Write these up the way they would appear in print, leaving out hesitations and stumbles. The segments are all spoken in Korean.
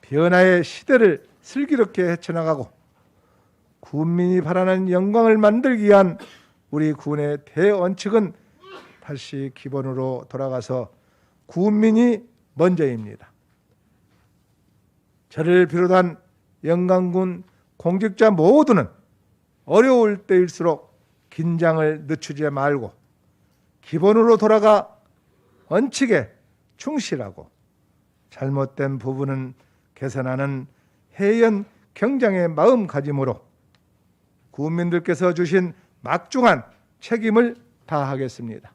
변화의 시대를 슬기롭게 헤쳐나가고 군민이 바라는 영광을 만들기 위한 우리 군의 대원칙은 다시 기본으로 돌아가서 군민이 먼저입니다. 저를 비롯한 영광군 공직자 모두는 어려울 때일수록 긴장을 늦추지 말고 기본으로 돌아가 원칙에 충실하고 잘못된 부분은 개선하는 해연 경장의 마음가짐으로 국민들께서 주신 막중한 책임을 다하겠습니다.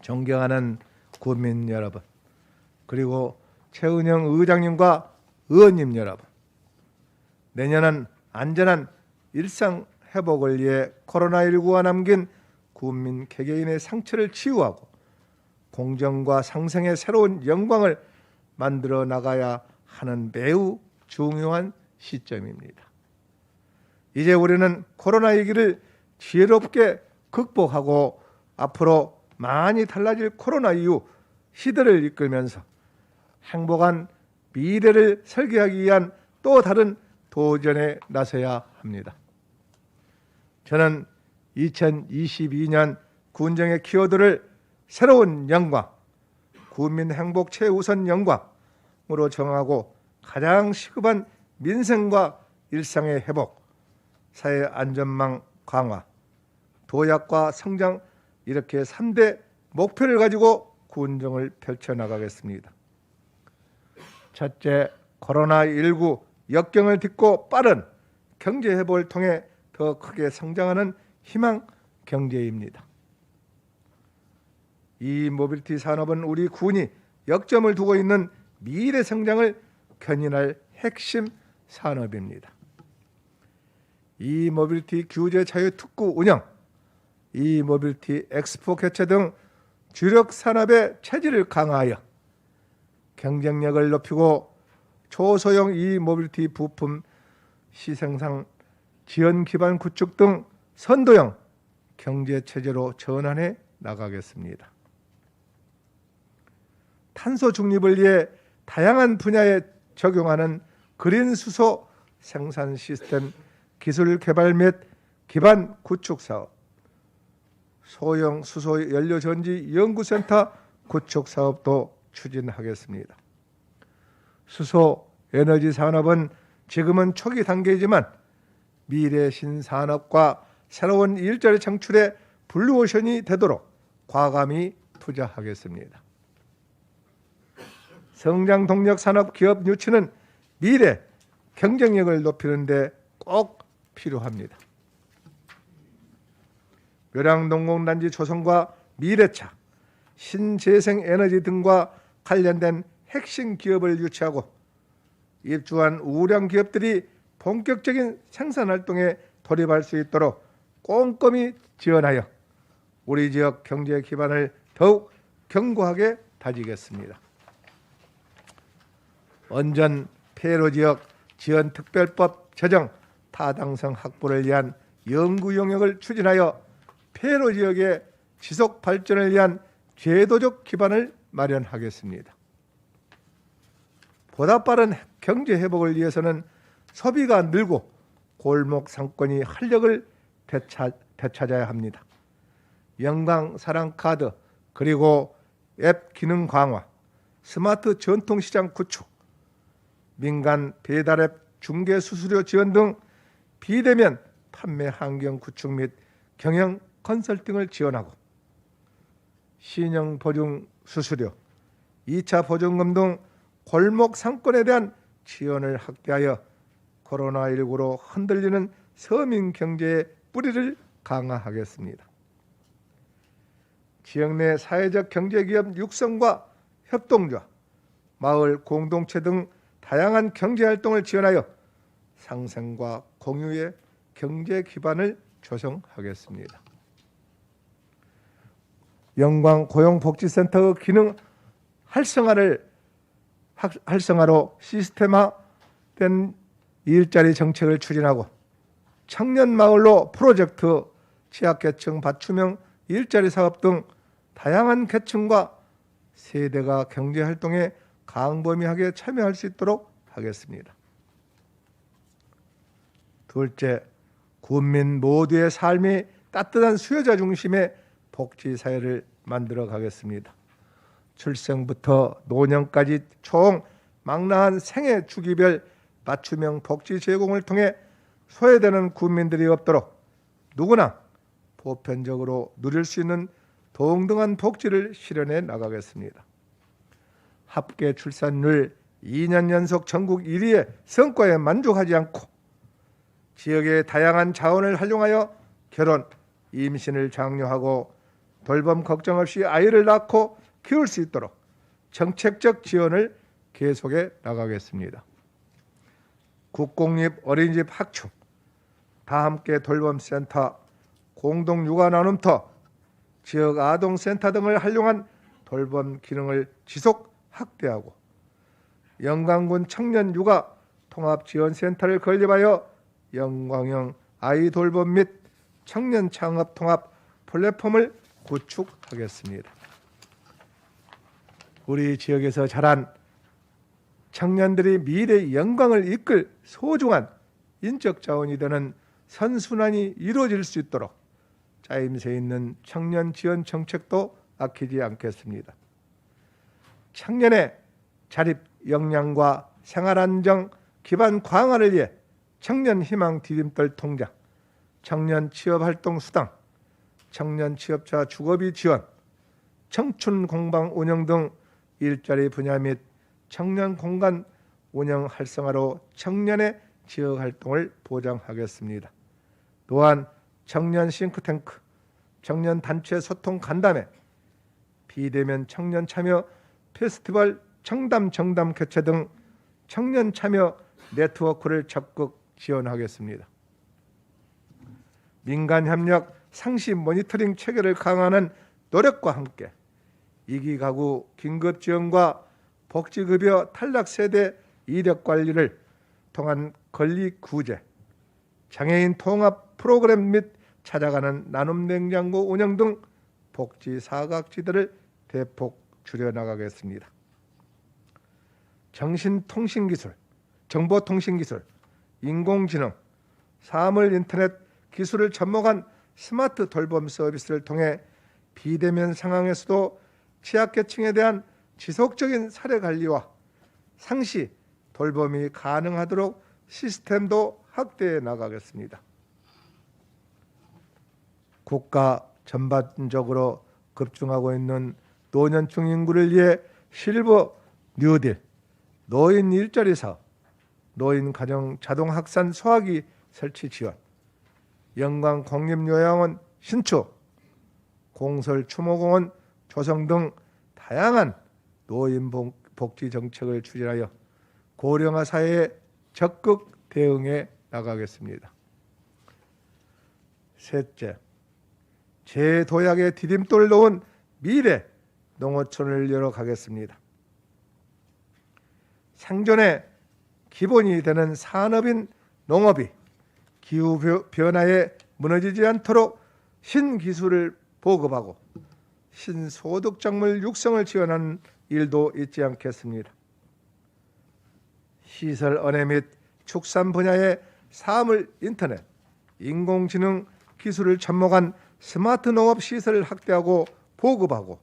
존경하는 국민 여러분, 그리고 최은영 의장님과 의원님 여러분, 내년은 안전한 일상 회복을 위해 코로나19가 남긴 국민 개개인의 상처를 치유하고 공정과 상생의 새로운 영광을 만들어 나가야 하는 매우 중요한 시점입니다. 이제 우리는 코로나 위기를 지혜롭게 극복하고 앞으로 많이 달라질 코로나 이후 시대를 이끌면서 행복한 미래를 설계하기 위한 또 다른 도전에 나서야 합니다. 저는 2022년 군정의 키워드를 새로운 영광, 국민 행복 최우선 영광으로 정하고 가장 시급한 민생과 일상의 회복, 사회 안전망 강화, 도약과 성장, 이렇게 3대 목표를 가지고 군정을 펼쳐나가겠습니다. 첫째, 코로나19 역경을 딛고 빠른 경제 회복을 통해 더 크게 성장하는 희망 경제입니다. 이 모빌리티 산업은 우리 군이 역점을 두고 있는 미래 성장을 견인할 핵심 산업입니다. 이 모빌리티 규제 자유 특구 운영, 이 모빌리티 엑스포 개최 등 주력 산업의 체질을 강화하여 경쟁력을 높이고 초소형 이 모빌리티 부품 시생산 지원 기반 구축 등 선도형 경제 체제로 전환해 나가겠습니다. 탄소 중립을 위해 다양한 분야에 적용하는 그린 수소 생산 시스템 기술 개발 및 기반 구축 사업, 소형 수소 연료 전지 연구센터 구축 사업도 추진하겠습니다. 수소 에너지 산업은 지금은 초기 단계이지만 미래 신산업과 새로운 일자리 창출에 블루오션이 되도록 과감히 투자하겠습니다. 성장 동력 산업 기업 유치는 미래 경쟁력을 높이는 데 꼭 필요합니다. 묘량농공단지 조성과 미래차, 신재생 에너지 등과 관련된 핵심 기업을 유치하고 입주한 우량 기업들이 본격적인 생산 활동에 돌입할 수 있도록 꼼꼼히 지원하여 우리 지역 경제 기반을 더욱 견고하게 다지겠습니다. 원전 폐로 지역 지원 특별법 제정 타당성 확보를 위한 연구 영역을 추진하여 폐로 지역의 지속 발전을 위한 제도적 기반을 마련하겠습니다. 보다 빠른 경제 회복을 위해서는 소비가 늘고 골목 상권이 활력을 되찾아야 합니다. 영광 사랑 카드, 그리고 앱 기능 강화, 스마트 전통시장 구축, 민간 배달앱 중개 수수료 지원 등 비대면 판매 환경 구축 및 경영 컨설팅을 지원하고 신용 보증 수수료, 2차 보증금 등 골목 상권에 대한 지원을 확대하여 코로나19로 흔들리는 서민 경제의 뿌리를 강화하겠습니다. 지역 내 사회적 경제기업 육성과 협동조합, 마을 공동체 등 다양한 경제활동을 지원하여 상생과 공유의 경제 기반을 조성하겠습니다. 영광 고용복지센터의 기능 활성화로 시스템화된 일자리 정책을 추진하고 청년 마을로 프로젝트 취약계층 맞춤형 일자리 사업 등 다양한 계층과 세대가 경제활동에 광범위하게 참여할 수 있도록 하겠습니다. 둘째, 국민 모두의 삶이 따뜻한 수요자 중심의 복지사회를 만들어 가겠습니다. 출생부터 노년까지 총 망라한 생애 주기별 맞춤형 복지 제공을 통해 소외되는 국민들이 없도록 누구나 보편적으로 누릴 수 있는 동등한 복지를 실현해 나가겠습니다. 합계 출산율 2년 연속 전국 1위의 성과에 만족하지 않고 지역의 다양한 자원을 활용하여 결혼, 임신을 장려하고 돌봄 걱정 없이 아이를 낳고 키울 수 있도록 정책적 지원을 계속해 나가겠습니다. 국공립 어린이집 확충, 다함께 돌봄센터, 공동육아 나눔터, 지역 아동센터 등을 활용한 돌봄 기능을 지속 확대하고 영광군 청년육아 통합지원센터를 건립하여 영광형 아이 돌봄 및 청년 창업 통합 플랫폼을 구축하겠습니다. 우리 지역에서 자란 청년들이 미래의 영광을 이끌 소중한 인적 자원이 되는 선순환이 이루어질 수 있도록 짜임새 있는 청년 지원 정책도 아끼지 않겠습니다. 청년의 자립 역량과 생활 안정 기반 강화를 위해 청년 희망 디딤돌 통장, 청년 취업활동 수당, 청년 취업자 주거비 지원, 청춘 공방 운영 등 일자리 분야 및 청년 공간 운영 활성화로 청년의 지역 활동을 보장하겠습니다. 또한 청년 싱크탱크, 청년 단체 소통 간담회, 비대면 청년 참여 페스티벌 청담 정담 개최 등 청년 참여 네트워크를 적극 지원하겠습니다. 민간 협력 상시 모니터링 체계를 강화하는 노력과 함께 이기 가구 긴급 지원과 복지급여 탈락 세대 이력 관리를 통한 권리 구제, 장애인 통합 프로그램 및 찾아가는 나눔 냉장고 운영 등 복지 사각지대를 대폭 줄여나가겠습니다. 정신통신기술, 정보통신기술, 인공지능, 사물 인터넷 기술을 접목한 스마트 돌봄 서비스를 통해 비대면 상황에서도 취약계층에 대한 지속적인 사례 관리와 상시 돌봄이 가능하도록 시스템도 확대해 나가겠습니다. 국가 전반적으로 급증하고 있는 노년층 인구를 위해 실버 뉴딜, 노인 일자리 사업, 노인 가정 자동 확산 소화기 설치 지원, 영광 공립요양원 신축, 공설 추모공원 조성 등 다양한 노인 복지 정책을 추진하여 고령화 사회에 적극 대응해 나가겠습니다. 셋째, 재도약의 디딤돌을 놓은 미래 농어촌을 열어가겠습니다. 생존의 기본이 되는 산업인 농업이 기후변화에 무너지지 않도록 신기술을 보급하고 신소득 작물 육성을 지원하는 일도 잊지 않겠습니다. 시설 언해 및 축산 분야의 사물 인터넷, 인공지능 기술을 접목한 스마트 농업 시설을 확대하고 보급하고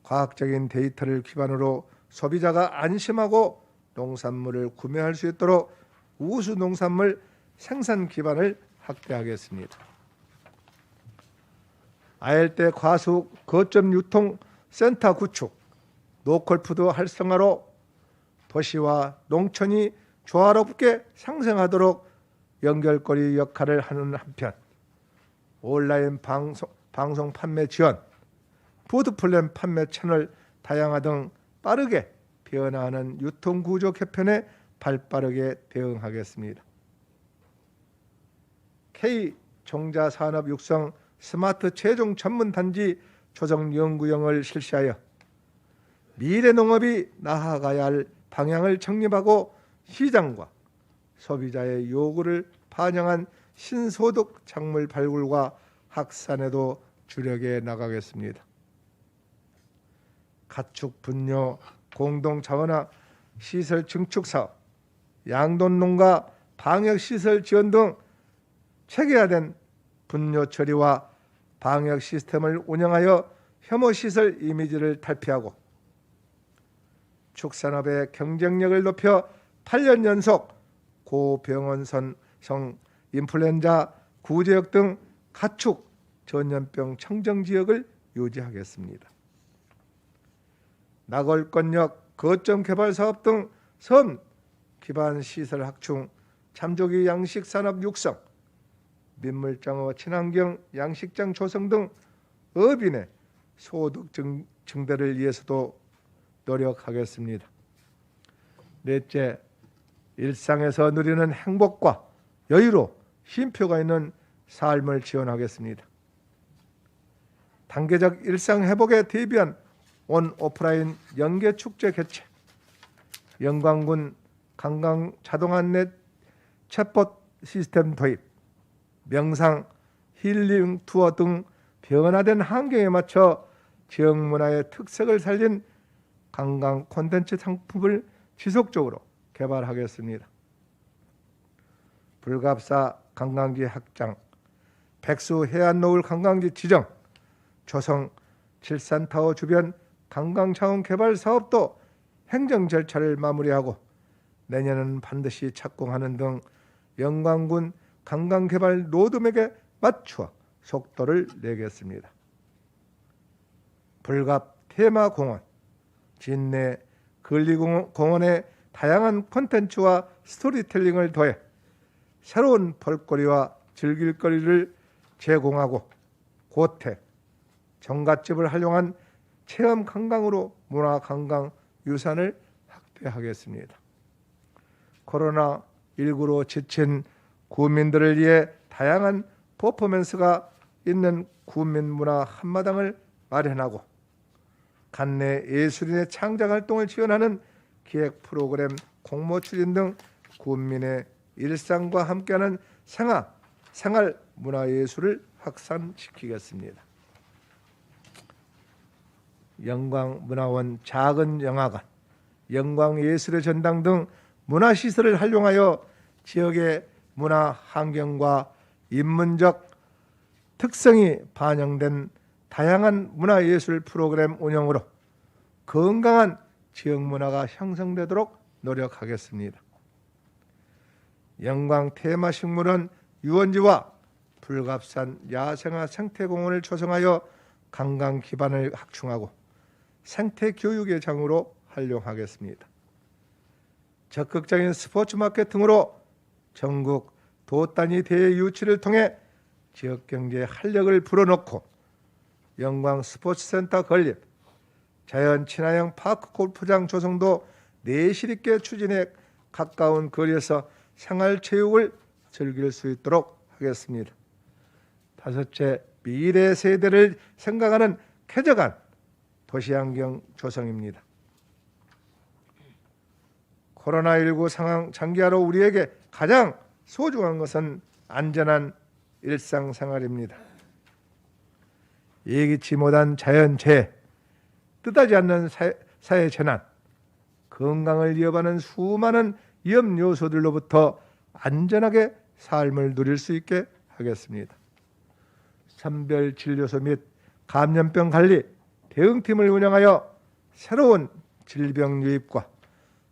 과학적인 데이터를 기반으로 소비자가 안심하고 농산물을 구매할 수 있도록 우수 농산물 생산 기반을 확대하겠습니다. 아열대 과수 거점 유통 센터 구축, 로컬푸드 활성화로 도시와 농촌이 조화롭게 상생하도록 연결고리 역할을 하는 한편 온라인 방송 판매 지원, 푸드플랜 판매 채널 다양화 등 빠르게 변화하는 유통구조 개편에 발빠르게 대응하겠습니다. K종자산업 육성 스마트 최종 전문 단지 조성 연구형을 실시하여 미래 농업이 나아가야 할 방향을 정립하고 시장과 소비자의 요구를 반영한 신소득 작물 발굴과 확산에도 주력해 나가겠습니다. 가축 분뇨 공동 자원화 시설 증축 사업, 양돈 농가 방역 시설 지원 등 체계화된 분뇨 처리와 방역 시스템을 운영하여 혐오 시설 이미지를 탈피하고 축산업의 경쟁력을 높여 8년 연속 고병원성 인플루엔자 구제역 등 가축 전염병 청정 지역을 유지하겠습니다. 나골권역 거점 개발 사업 등 섬 기반 시설 확충, 참조기 양식 산업 육성, 민물장어 친환경 양식장 조성 등 어민의 소득 증대를 위해서도 노력하겠습니다. 넷째, 일상에서 누리는 행복과 여유로 쉼표가 있는 삶을 지원하겠습니다. 단계적 일상 회복에 대비한 온 오프라인 연계 축제 개최, 영광군 관광 자동 안내 챗봇 시스템 도입, 명상 힐링 투어 등 변화된 환경에 맞춰 지역 문화의 특색을 살린 관광 콘텐츠 상품을 지속적으로 개발하겠습니다. 불갑사 관광지 확장, 백수 해안노을 관광지 지정, 조성 칠산타워 주변 관광자원 개발 사업도 행정 절차를 마무리하고 내년은 반드시 착공하는 등 영광군 관광개발 로드맵에 맞추어 속도를 내겠습니다. 불갑 테마공원, 진내 근리공원의 다양한 콘텐츠와 스토리텔링을 더해 새로운 볼거리와 즐길거리를 제공하고 고택, 정갓집을 활용한 체험 관광으로 문화 관광 유산을 확대하겠습니다. 코로나19로 지친 구민들을 위해 다양한 퍼포먼스가 있는 구민문화 한마당을 마련하고 간내 예술인의 창작 활동을 지원하는 기획 프로그램 공모 추진 등 구민의 일상과 함께하는 생활 문화예술을 확산시키겠습니다. 영광문화원 작은 영화관, 영광예술의 전당 등 문화시설을 활용하여 지역의 문화 환경과 인문적 특성이 반영된 다양한 문화예술 프로그램 운영으로 건강한 지역 문화가 형성되도록 노력하겠습니다. 영광 테마식물원 유원지와 불갑산 야생화 생태공원을 조성하여 관광 기반을 확충하고 생태교육의 장으로 활용하겠습니다. 적극적인 스포츠 마케팅으로 전국 도단위 대회 유치를 통해 지역경제에 활력을 불어넣고 영광 스포츠센터 건립, 자연 친화형 파크 골프장 조성도 내실 있게 추진해 가까운 거리에서 생활체육을 즐길 수 있도록 하겠습니다. 다섯째, 미래 세대를 생각하는 쾌적한 도시환경 조성입니다. 코로나19 상황 장기화로 우리에게 가장 소중한 것은 안전한 일상생활입니다. 예기치 못한 자연재해, 뜻하지 않는 사회 재난, 건강을 위협하는 수많은 위험 요소들로부터 안전하게 삶을 누릴 수 있게 하겠습니다. 선별진료소 및 감염병 관리 대응팀을 운영하여 새로운 질병 유입과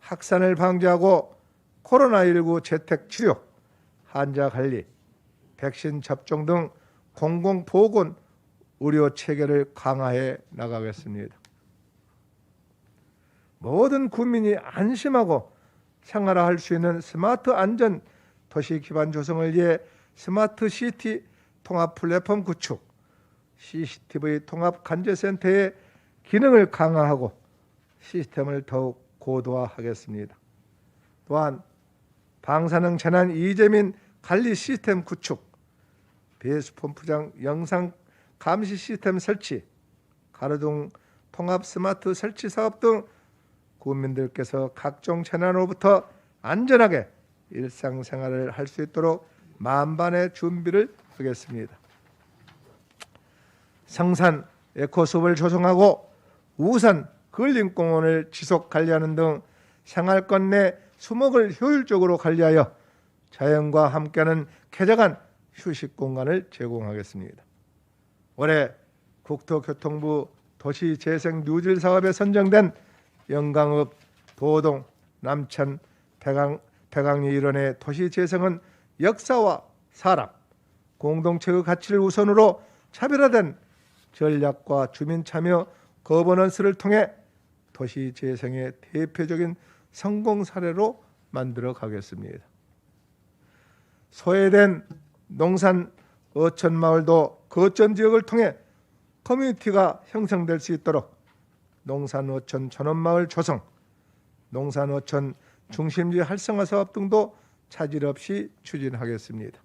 확산을 방지하고 코로나19 재택치료, 환자관리, 백신 접종 등 공공보건 의료 체계를 강화해 나가겠습니다. 모든 국민이 안심하고 생활할 수 있는 스마트 안전 도시 기반 조성을 위해 스마트 시티 통합 플랫폼 구축, CCTV 통합 관제센터의 기능을 강화하고 시스템을 더욱 고도화하겠습니다. 또한 방사능 재난 이재민 관리 시스템 구축, 배수 펌프장 영상 감시 시스템 설치, 가로등 통합 스마트 설치 사업 등 국민들께서 각종 재난으로부터 안전하게 일상생활을 할 수 있도록 만반의 준비를 하겠습니다. 성산 에코숲을 조성하고 우산 근린공원을 지속 관리하는 등 생활권 내 수목을 효율적으로 관리하여 자연과 함께하는 쾌적한 휴식 공간을 제공하겠습니다. 올해 국토교통부 도시재생 뉴딜 사업에 선정된 영광읍, 도동, 남천, 백왕리 일원의 도시재생은 역사와 사람, 공동체의 가치를 우선으로 차별화된 전략과 주민 참여 거버넌스를 통해 도시재생의 대표적인 성공 사례로 만들어 가겠습니다. 소외된 농산 어촌마을도 거점 지역을 통해 커뮤니티가 형성될 수 있도록 농산어촌 전원마을 조성, 농산어촌 중심지 활성화 사업 등도 차질 없이 추진하겠습니다.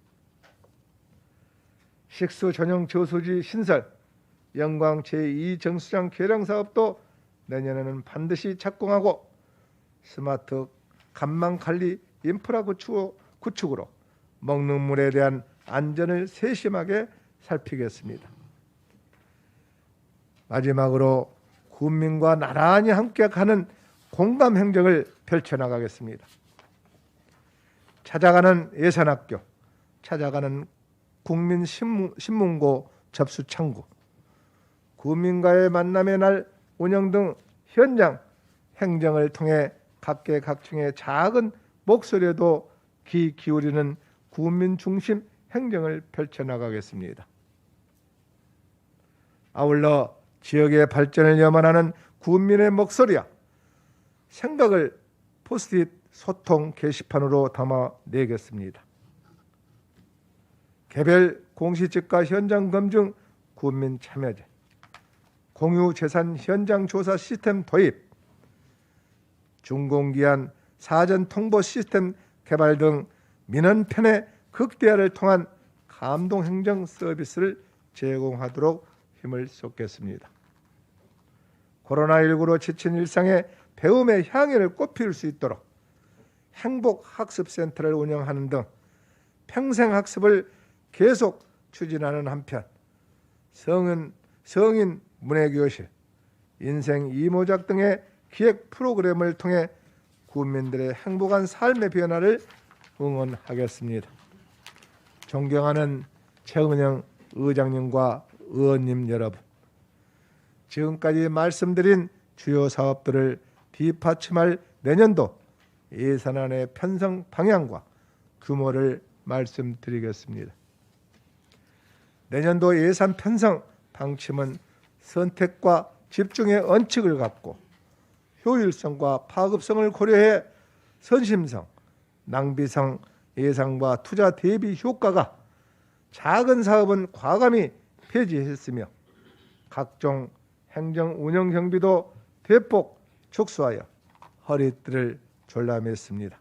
식수 전용 저수지 신설, 영광 제2정수장 개량 사업도 내년에는 반드시 착공하고 스마트 간망 관리 인프라 구축으로 먹는 물에 대한 안전을 세심하게 살피겠습니다. 마지막으로 국민과 나란히 함께 가는 공감 행정을 펼쳐나가겠습니다. 찾아가는 예산학교, 찾아가는 국민신문고 접수 창구, 국민과의 만남의 날 운영 등 현장 행정을 통해 각계각층의 작은 목소리에도 귀 기울이는 국민 중심 행정을 펼쳐나가겠습니다. 아울러 지역의 발전을 염원하는 국민의 목소리와 생각을 포스트잇 소통 게시판으로 담아내겠습니다. 개별 공시지가 현장 검증 국민 참여제, 공유 재산 현장 조사 시스템 도입, 준공기한 사전 통보 시스템 개발 등 민원 편의 극대화를 통한 감동 행정 서비스를 제공하도록 힘을 쏟겠습니다. 코로나19로 지친 일상에 배움의 향연을 꽃피울 수 있도록 행복학습센터를 운영하는 등 평생학습을 계속 추진하는 한편 성인 문예교실, 인생 이모작 등의 기획 프로그램을 통해 국민들의 행복한 삶의 변화를 응원하겠습니다. 존경하는 최은영 의장님과 의원님 여러분, 지금까지 말씀드린 주요 사업들을 뒷받침할 내년도 예산안의 편성 방향과 규모를 말씀드리겠습니다. 내년도 예산 편성 방침은 선택과 집중의 원칙을 갖고 효율성과 파급성을 고려해 선심성, 낭비성 예상과 투자 대비 효과가 작은 사업은 과감히 폐지했으며 각종 행정 운영 경비도 대폭 축소하여 허리띠를 졸라맸습니다.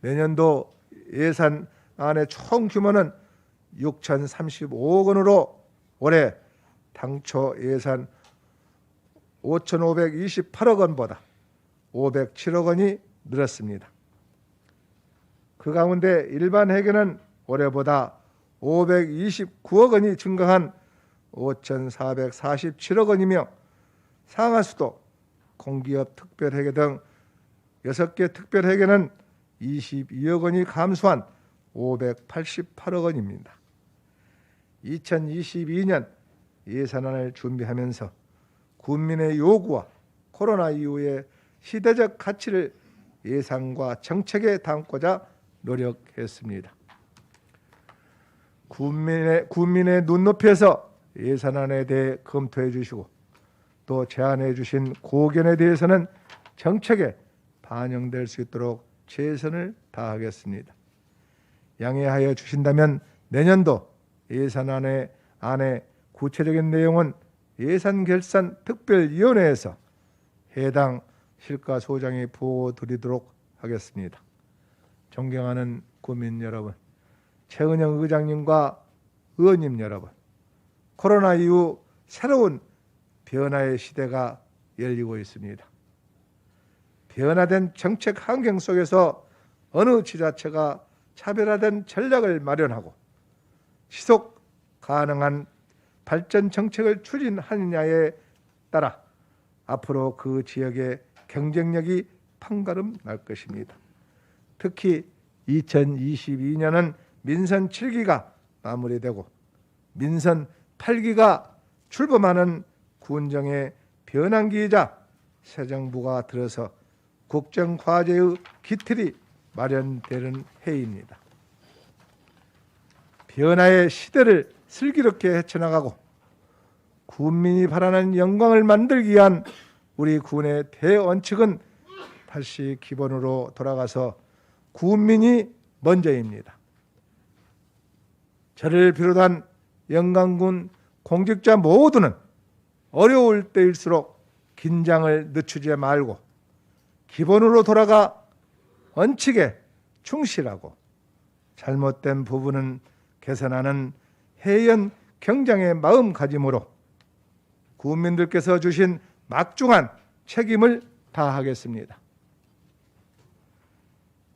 내년도 예산안의 총 규모는 6,035억 원으로 올해 당초 예산 5,528억 원보다 507억 원이 늘었습니다. 그 가운데 일반 회계는 올해보다 529억 원이 증가한 5,447억 원이며 상하수도, 공기업 특별회계 등 6개 특별회계는 22억 원이 감소한 588억 원입니다. 2022년 예산안을 준비하면서 국민의 요구와 코로나 이후의 시대적 가치를 예산과 정책에 담고자 노력했습니다. 국민의 눈높이에서 예산안에 대해 검토해 주시고 또 제안해 주신 고견에 대해서는 정책에 반영될 수 있도록 최선을 다하겠습니다. 양해하여 주신다면 내년도 예산안의 구체적인 내용은 예산결산특별위원회에서 해당 실과소장이 보고드리도록 하겠습니다. 존경하는 국민 여러분, 최은영 의장님과 의원님 여러분, 코로나 이후 새로운 변화의 시대가 열리고 있습니다. 변화된 정책 환경 속에서 어느 지자체가 차별화된 전략을 마련하고 지속 가능한 발전 정책을 추진하느냐에 따라 앞으로 그 지역의 경쟁력이 판가름 날 것입니다. 특히 2022년은 민선 7기가 마무리되고 민선 8기가 출범하는 군정의 변환기이자 새 정부가 들어서 국정과제의 기틀이 마련되는 해입니다. 변화의 시대를 슬기롭게 헤쳐나가고 군민이 바라는 영광을 만들기 위한 우리 군의 대원칙은 다시 기본으로 돌아가서 군민이 먼저입니다. 저를 비롯한 영광군 공직자 모두는 어려울 때일수록 긴장을 늦추지 말고 기본으로 돌아가 원칙에 충실하고 잘못된 부분은 개선하는 해연 경장의 마음가짐으로 국민들께서 주신 막중한 책임을 다하겠습니다.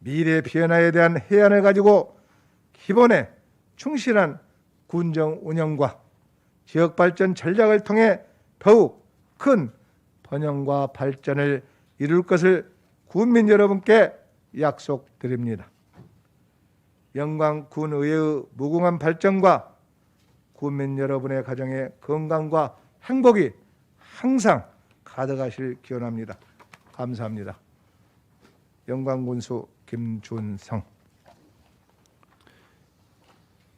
미래 변화에 대한 해안을 가지고 기본에 충실한 군정 운영과 지역 발전 전략을 통해 더욱 큰 번영과 발전을 이룰 것을 군민 여러분께 약속드립니다. 영광군의회의 무궁한 발전과 군민 여러분의 가정의 건강과 행복이 항상 가득하실 기원합니다. 감사합니다. 영광군수 김준성.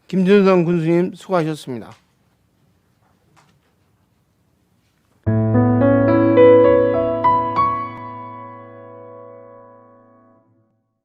김준성 군수님 수고하셨습니다.